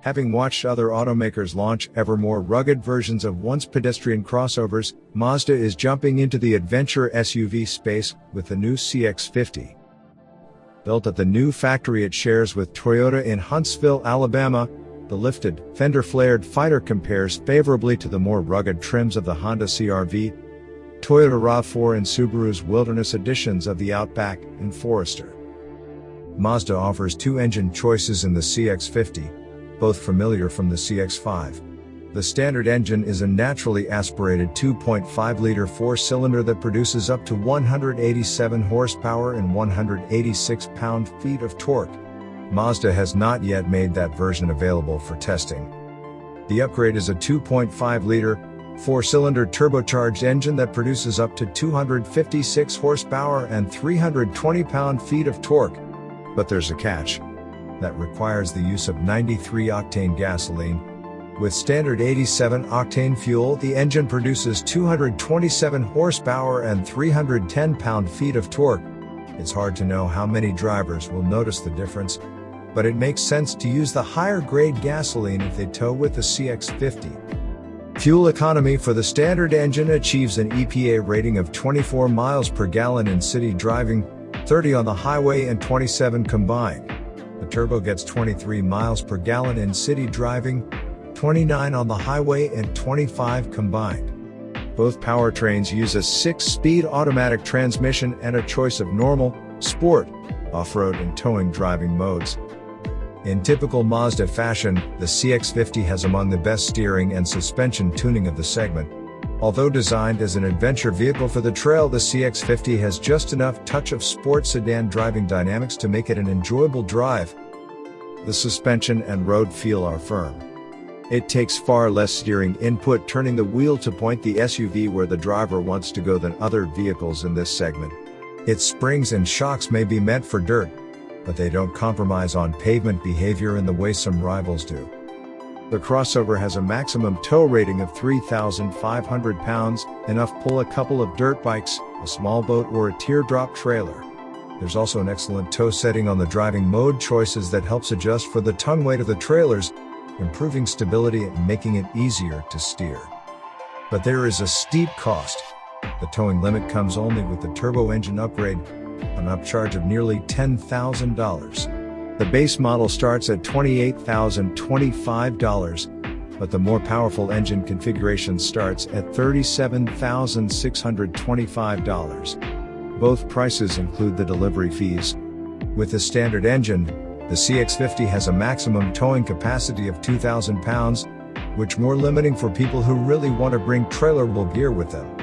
Having watched other automakers launch ever more rugged versions of once pedestrian crossovers, Mazda is jumping into the adventure SUV space with the new CX-50. Built at the new factory it shares with Toyota in Huntsville, Alabama, the lifted, fender-flared fighter compares favorably to the more rugged trims of the Honda CR-V, Toyota RAV4 and Subaru's wilderness editions of the Outback and Forester. Mazda offers two engine choices in the CX-50, both familiar from the CX-5. The standard engine is a naturally aspirated 2.5-liter four-cylinder that produces up to 187 horsepower and 186 pound-feet of torque. Mazda has not yet made that version available for testing. The upgrade is a 2.5-liter, four-cylinder turbocharged engine that produces up to 256 horsepower and 320 pound-feet of torque. But there's a catch. That requires the use of 93-octane gasoline. With standard 87-octane fuel, the engine produces 227 horsepower and 310 pound-feet of torque. It's hard to know how many drivers will notice the difference, but it makes sense to use the higher-grade gasoline if they tow with the CX-50. Fuel economy for the standard engine achieves an EPA rating of 24 miles per gallon in city driving, 30 on the highway and 27 combined. The turbo gets 23 miles per gallon in city driving, 29 on the highway and 25 combined. Both powertrains use a 6-speed automatic transmission and a choice of normal, sport, off-road and towing driving modes. In typical Mazda fashion, the CX-50 has among the best steering and suspension tuning of the segment. Although designed as an adventure vehicle for the trail, the CX-50 has just enough touch of sport sedan driving dynamics to make it an enjoyable drive. The suspension and road feel are firm. It takes far less steering input turning the wheel to point the SUV where the driver wants to go than other vehicles in this segment. Its springs and shocks may be meant for dirt, but they don't compromise on pavement behavior in the way some rivals do. The crossover has a maximum tow rating of 3,500 pounds, enough to pull a couple of dirt bikes, a small boat or a teardrop trailer. There's also an excellent tow setting on the driving mode choices that helps adjust for the tongue weight of the trailers, improving stability and making it easier to steer. But there is a steep cost. The towing limit comes only with the turbo engine upgrade, an upcharge of nearly $10,000. The base model starts at $28,025, but the more powerful engine configuration starts at $37,625. Both prices include the delivery fees. With the standard engine, the CX-50 has a maximum towing capacity of 2,000 pounds, which more limiting for people who really want to bring trailerable gear with them.